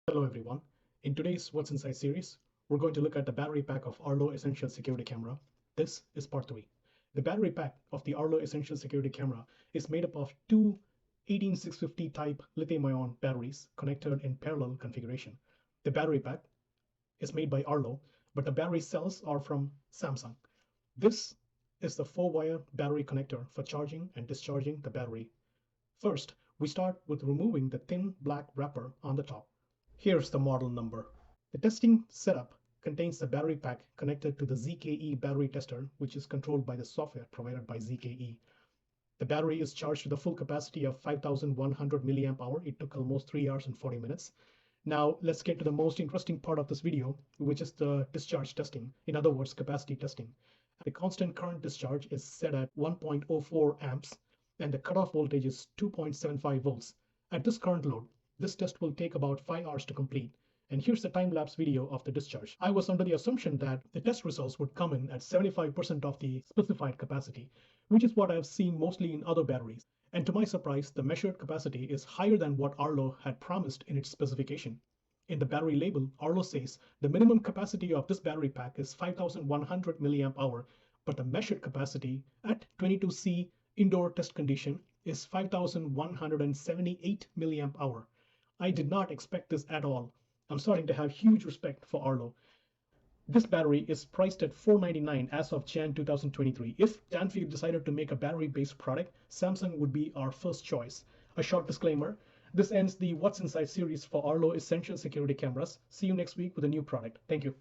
Hello everyone. In today's What's Inside series, we're going to look at the battery pack of Arlo Essential Security Camera. This is part 3. The battery pack of the Arlo Essential Security Camera is made up of two 18650 type lithium-ion batteries connected in parallel configuration. The battery pack is made by Arlo, but the battery cells are from Samsung. This is the 4-wire battery connector for charging and discharging the battery. First, we start with removing the thin black wrapper on the top. Here's the model number. The testing setup contains the battery pack connected to the ZKE battery tester, which is controlled by the software provided by ZKE. The battery is charged to the full capacity of 5100 milliamp hour. It took almost 3 hours and 40 minutes. Now let's get to the most interesting part of this video, which is the discharge testing. In other words, capacity testing. The constant current discharge is set at 1.04 amps and the cutoff voltage is 2.75 volts. At this current load, this test will take about 5 hours to complete. And here's the time-lapse video of the discharge. I was under the assumption that the test results would come in at 75% of the specified capacity, which is what I've seen mostly in other batteries. And to my surprise, the measured capacity is higher than what Arlo had promised in its specification. In the battery label, Arlo says the minimum capacity of this battery pack is 5100 milliamp hour, but the measured capacity at 22C indoor test condition is 5178 milliamp hour. I did not expect this at all. I'm starting to have huge respect for Arlo. This battery is priced at $499 as of Jan 2023. If Danfoss decided to make a battery-based product, Samsung would be our first choice. A short disclaimer, this ends the What's Inside series for Arlo Essential Security Cameras. See you next week with a new product. Thank you.